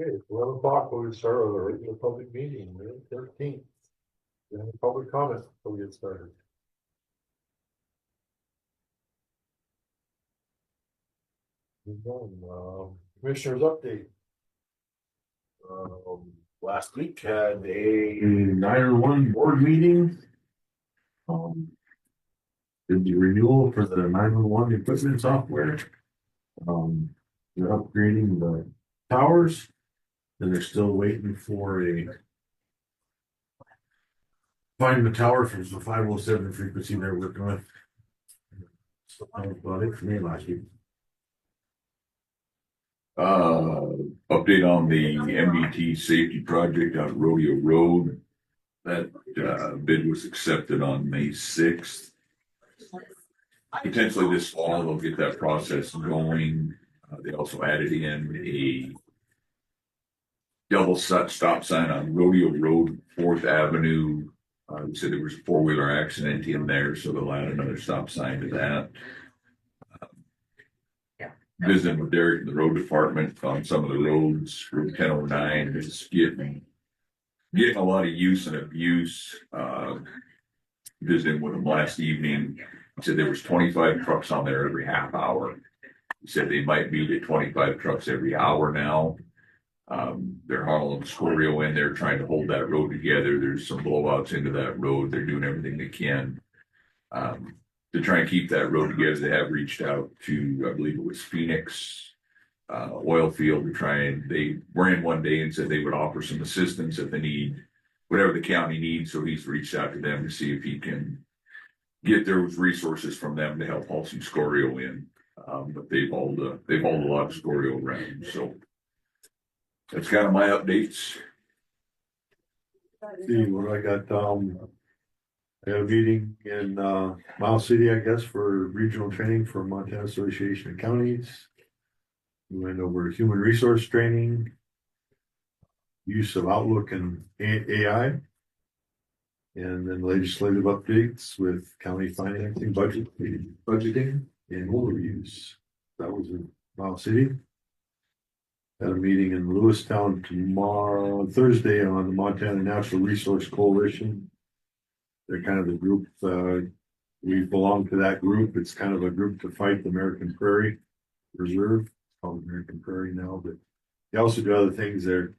Okay, 11 o'clock, we'll start our regular public meeting, May 13th. Any public comment before we get started? Commissioners update. Last week had a 911 board meeting. Did the renewal for the 911 equipment software. They're upgrading the towers. And they're still waiting for find the tower for the 507 frequency they're working with. So that was about it for me last week. Update on the MDT safety project on Rodeo Road. That bid was accepted on May 6th. Potentially this fall they'll get that process going. They also added in a double stop sign on Rodeo Road, 4th Avenue. They said there was a 4-wheeler accident in there, so they'll add another stop sign to that. Visiting with Derek in the road department on some of the roads. Route 1009 is getting a lot of use and abuse. Visiting with him last evening. He said there was 25 trucks on there every half hour. He said they might be to 25 trucks every hour now. They're hauling Scorio in there trying to hold that road together. There's some blowouts into that road. They're doing everything they can to try and keep that road together. They have reached out to, I believe it was Phoenix oil field to try and they were in one day and said they would offer some assistance if they need whatever the county needs. So he's reached out to them to see if he can get those resources from them to help haul some Scorio in. But they've hauled a lot of Scorio around. So that's kind of my updates. See what I got. I had a meeting in Miles City, I guess, for regional training for Montana Association of Counties. We went over human resource training, use of Outlook and AI, and then legislative updates with county financing, budgeting, and overviews. That was in Miles City. Had a meeting in Lewistown Thursday on the Montana Natural Resource Coalition. They're kind of the group, we belong to that group. It's kind of a group to fight the American Prairie Reserve. It's called American Prairie now, but they also do other things. They're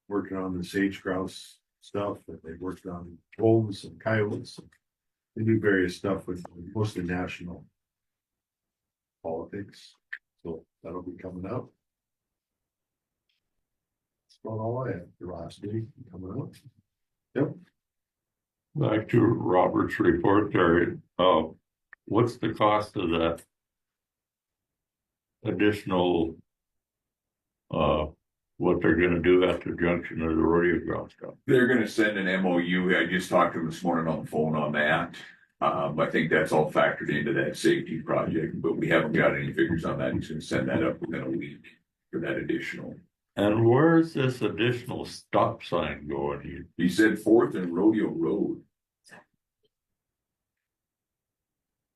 working on the sage grouse stuff, and they've worked on wolves and coyotes. They do various stuff with mostly national politics. So that'll be coming up. That's about all I had for last week coming up. Yep. Back to Robert's report there. What's the cost of that additional what they're gonna do at the junction of the rodeo ground stuff? They're gonna send an MOU. I just talked to him this morning on the phone on that. I think that's all factored into that safety project, but we haven't got any figures on that. He's gonna send that up within a week for that additional. And where's this additional stop sign going here? He said 4th and Rodeo Road.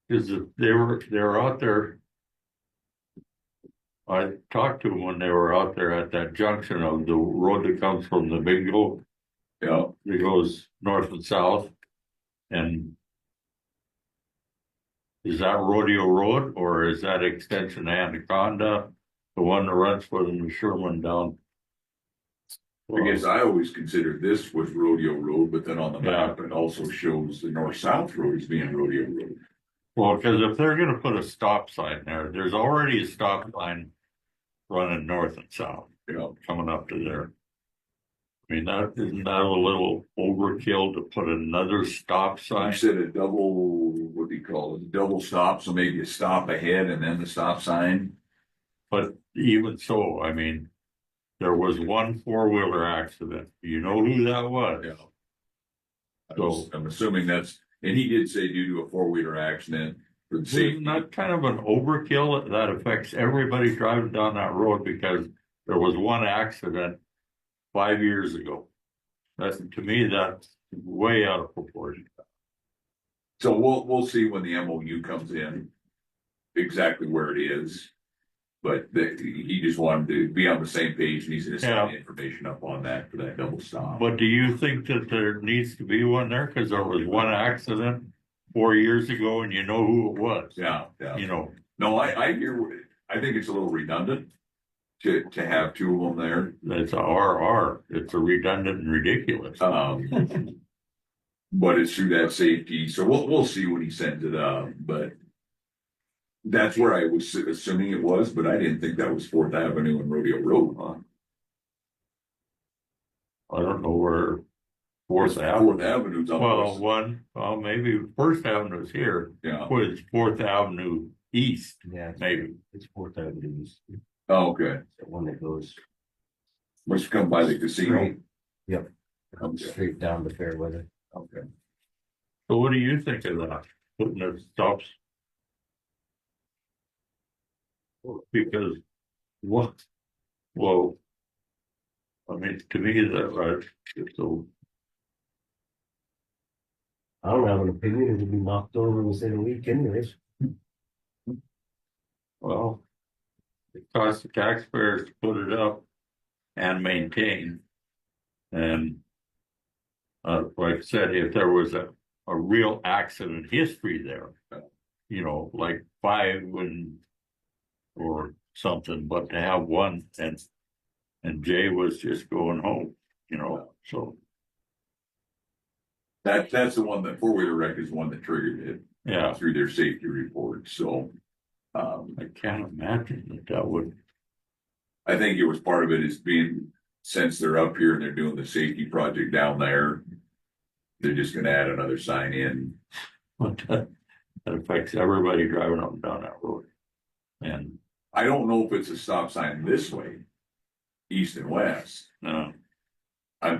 Is it they were out there? I talked to them when they were out there at that junction of the road that comes from the bingo. Yeah. It goes north and south. And is that Rodeo Road or is that extension Anaconda? The one that runs for the Sherman down. I guess I always considered this was Rodeo Road, but then on the map it also shows the north-south road as being Rodeo Road. Well, because if they're going to put a stop sign there, there's already a stop line running north and south, coming up to there. I mean, isn't that a little overkill to put another stop sign? You said a double, what do you call it? A double stop, so maybe a stop ahead and then the stop sign. But even so, I mean, there was one 4-wheeler accident. You know who that was? Yeah. So I'm assuming that's, and he did say due to a 4-wheeler accident for the safety. Isn't that kind of an overkill that affects everybody driving down that road because there was one accident 5 years ago? That's, to me, that's way out of proportion. So we'll see when the MOU comes in exactly where it is. But he just wanted to be on the same page, and he's gonna send Yeah. the information up on that for that double stop. But do you think that there needs to be one there? Cause there was one accident 4 years ago and you know who it was. Yeah, yeah. You know, No, I hear, I think it's a little redundant to have two of them there. that's a RR. It's a redundant and ridiculous. But it's through that safety, so we'll see when he sends it up, but that's where I was assuming it was, but I didn't think that was Fourth Avenue and Rodeo Road, huh? I don't know where Fourth Avenue. Fourth Avenue's up. Well, maybe First Avenue's here. Yeah, Was Fourth Avenue East, Yeah, maybe. it's Fourth Avenue, East, oh, okay, the one that goes must come by the casino. straight. Yep, comes straight down to Fairweather. Okay. So what do you think of that? Putting the stops? Because what? Well, I mean, to me, that right, so, I don't have an opinion, it'll be knocked over within a week anyways. well. It costs the taxpayers to put it up and maintain. And like I said, if there was a real accident history there, you know, like 5 or something, but to have one and Jay was just going home, you know, so That's the one, that four-wheeler wreck is one that triggered it yeah, through their safety report, so. I can't imagine that would, I think it was part of it is being, since they're up here and they're doing the safety project down there. They're just gonna add another sign in. but that affects everybody driving up and down that road. And I don't know if it's a stop sign this way, east and west. I'm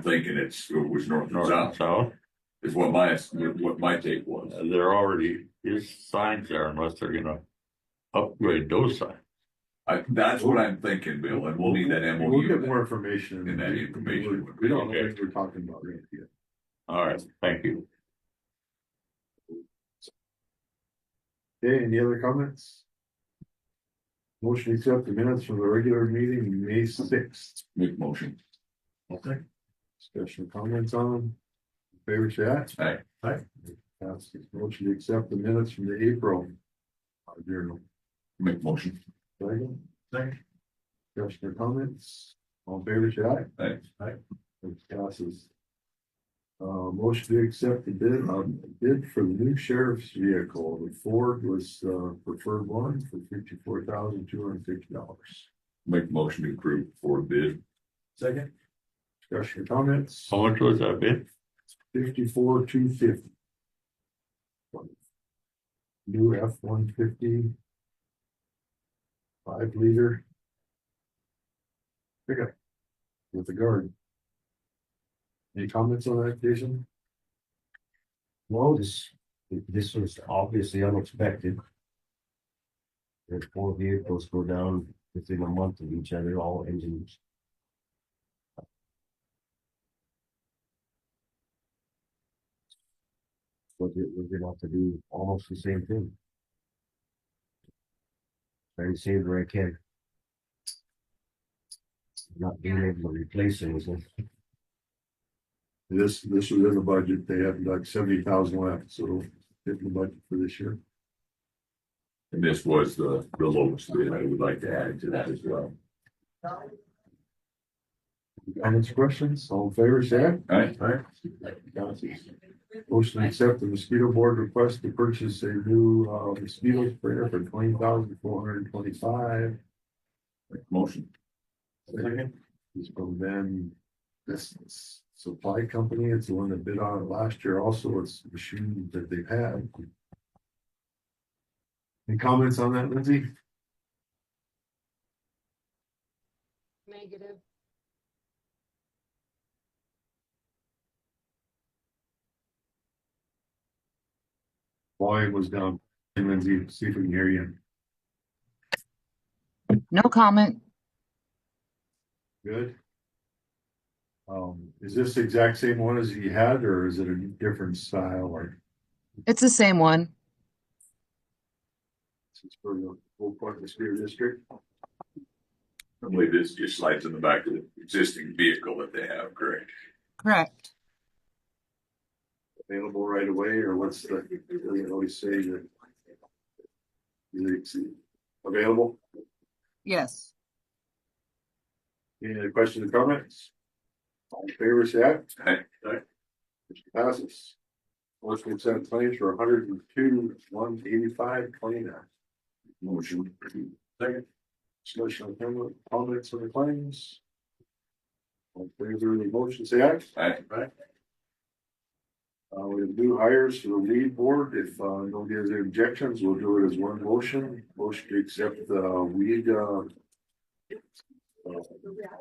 thinking it was north and north and south, south, is what my take was. there already is signs there unless they're gonna upgrade those signs. That's what I'm thinking, Bill, and we'll need that We'll get MOU. more information. in that information. We don't know Okay. what we're talking about right yet. All right, thank you. Okay, any other comments? Motion to accept the minutes from the regular meeting, May 6th. Make motion. Okay. Discussion comments on them. Favor say aye. Aye. Aye. Passes. Motion to accept the minutes from the April. Journal. Make motion. Second. Second. Discussion or comments. All in favor say aye. Aye. Aye. It passes. Motion to accept the bid for the new sheriff's vehicle. The Ford was preferred one for $54,250. Make motion to approve for bid. Second. Discussion or comments. How much was that bid? $54,250. New F-150. 5-liter. Pickup. With the guard. Any comments on that, Jason? Well, this was obviously unexpected. There's 4 vehicles go down within a month of each other, all engines. But we're gonna have to do almost the same thing. Try to save where I can. Not being able to replace anything. This was in the budget. They have like 70,000 left, so hit the budget for this year. And this was the lowest bid. I would like to add to that as well. Comments, questions? All in favor, say aye. Aye. Aye. Passes. Motion to accept the mosquito board request to purchase a new mosquito sprayer for $20,425. Make motion. Second. It's from Ben, this supply company. It's the one that bid on it last year. Also, it's the machine that they've had. Any comments on that, Lindsay? Negative. Volume was down. Lindsay, see if we can hear you. No comment. Good. Is this the exact same one as you had, or is it a different style, or It's the same one. this is for the full point mosquito district? Normally this just slides in the back of the existing vehicle that they have, correct? Correct. Available right away, or what's the, they always say that. Is it available? Yes. Any other questions or comments? All in favor, say aye. Aye. Motion passes. Motion to accept claims for 102,185.29. Motion. Second. Discussion on comments on the claims. All in favor of the motion, say aye. Aye. Aye. We have new hires for the lead board. If nobody has any objections, we'll do it as one motion. Motion to accept the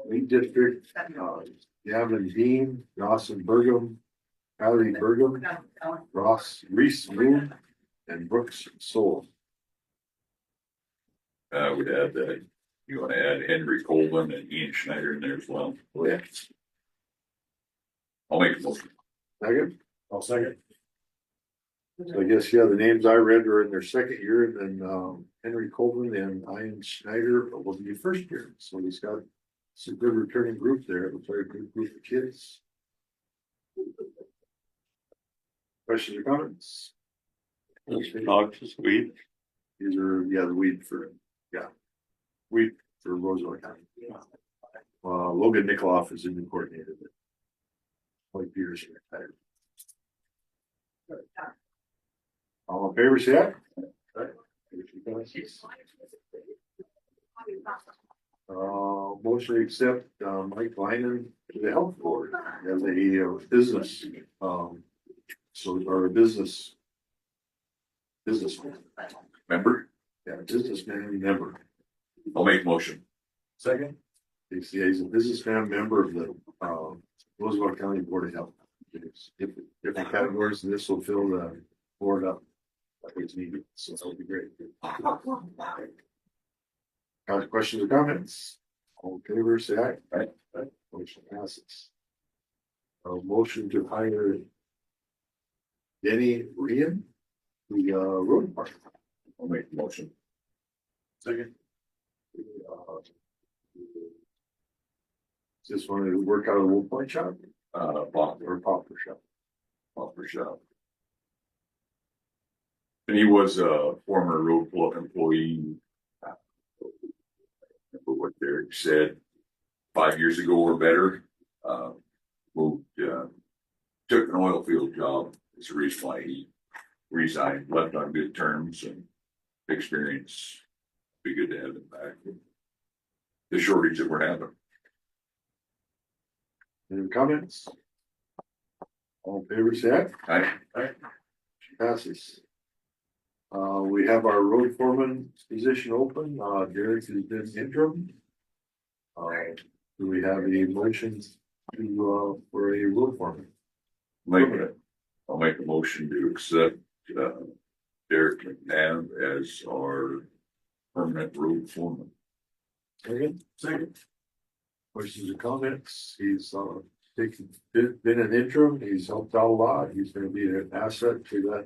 lead district, Gavin Dean, Dawson Burgum, Kylie Burgum, Reese Moon, and Brooks Soul. Would add that, you wanna add Henry Colvin and Ian Schneider in there as well? Yeah. I'll make a motion. Second? I'll second. So I guess, yeah, the names I read are in their second year, and then Henry Colvin and Ian Schneider will be first year. So he's got some good returning group there. It looks like a good group of kids. Questions or comments? Noxious weed. These are, yeah, the weed for Roosevelt County. Logan Nikoloff is the new coordinator. Mike Peterson retired. All in favor, say aye. Motion to accept Mike Lyman to the health board as a business, or a business Remember? businessman member. I'll make a motion. Second. He's a businessman member of the Roosevelt County Board of Health. Different categories, and this will fill the board up like it's needed, so that'll be great. Questions or comments? All in favor, say aye. Aye. Motion passes. Motion to hire Denny Rian, the road department. I'll make the motion. Second. Just wanted to work out of the Wolf Point shop Bob or Popper shop. for shop. And he was a former road club employee. Remember what Derek said 5 years ago or better. Moved, took an oil field job. It's the reason why he resigned, left on good terms and experience. Be good to have him back. The shortage that we're having. Any comments? All in favor, say aye. Aye. Passes. We have our road foreman position open. Derek has been interim. Do we have any motions to, for a road foreman? I'll make a motion to accept, Derek McNabb as our permanent road foreman. Second. Questions or comments? He's been an interim. He's helped out a lot. He's gonna be an asset to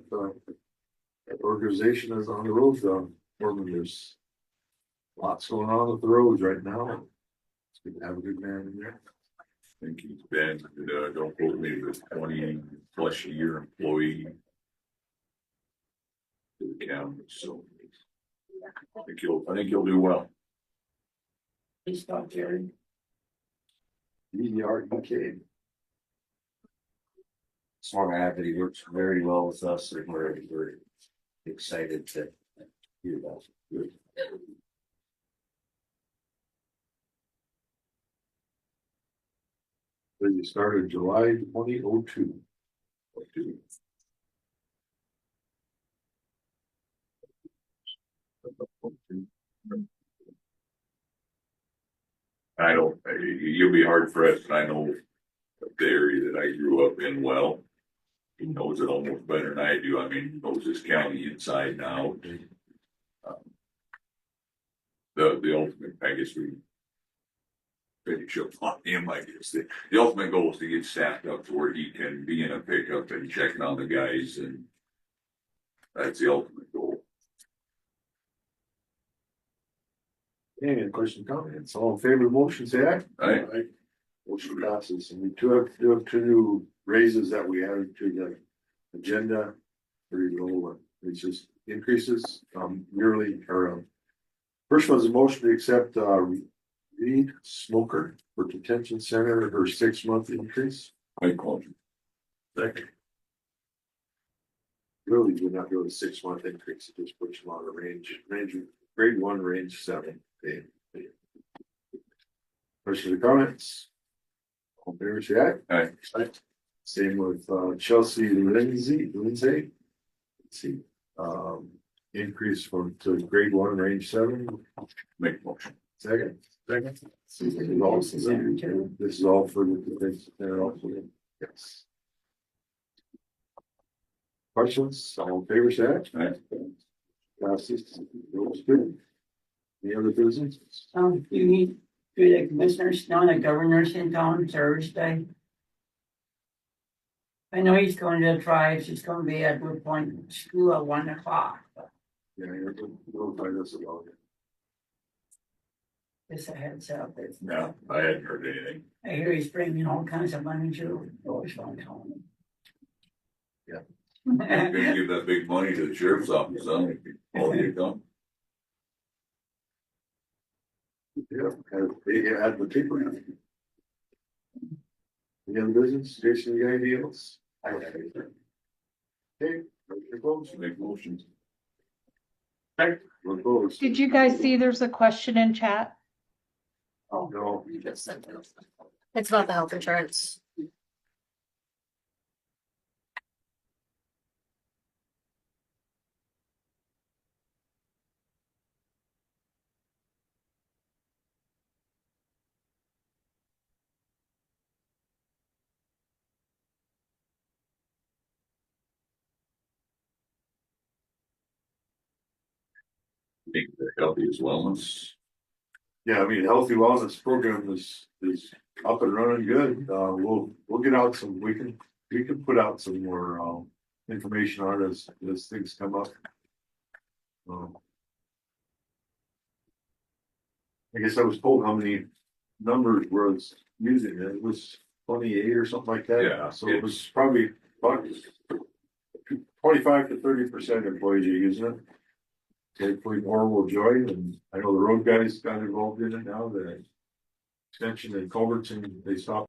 that organization that's on the road. Foreman, there's lots going on with the roads right now. It's good to have a good man in there. I think he's been, don't quote me, but 20+ year employee to the county, so I think he'll do well. He's not Jerry. ERUK. Just want to add that he works very well with us, and we're excited to hear that. Good. So you started July 2002. I don't, you'll be hard pressed, and I know the area that I grew up in well. He knows it almost better than I do. I mean, he knows this county inside and out. The ultimate, I guess we finish up on him, I guess. The ultimate goal is to get staffed up to where he can be in a pickup and checking on the guys, and that's the ultimate goal. Any question, comments? All in favor of the motion, say aye. Aye. Motion passes, and we do have two new raises that we added to the agenda. Pretty low, it's just increases, yearly, or, first one's a motion to accept, Reed Smoker for detention center, her 6-month increase. Make motion. Second. Really do not go to 6-month increase, it just puts them on a range, grade 1, range 7. Questions or comments? All in favor, say aye. Aye. Same with Chelsea Lindsay. Let's see, increase from to grade 1, range 7. Make motion. Second. This is All for the defense there also. Yes. Questions? All in favor, say aye. Aye. Passes. Looks good. Any other business? You need, do the commissioners, not the governors in town Thursday. I know he's going to the tribes, it's gonna be at Wood Point School at 1 o'clock. Yeah, you're going to find us about it. Just a heads up, it's, No, I hadn't heard anything. I hear he's bringing all kinds of money to, always on town. Yeah. Gonna give that big money to the sheriff's office, huh? All you come. Yeah, they had the paper. Any other business? Jason, you got anything else? I don't have anything. Okay, motion closed. Make motions. We're closed. Did you guys see there's a question in chat? No. It's about the health insurance. Think the healthiest wellness. Yeah, I mean, healthy wellness program is up and running good. We'll get out some, we can put out some more, information on it as things come up. I guess I was told how many numbers was using it. It was 28 or something like that. Yeah, So it was probably about 25 to 30% employees are using it. Hopefully more will join, and I know the road guys got involved in it now, the extension and culverts, and they stopped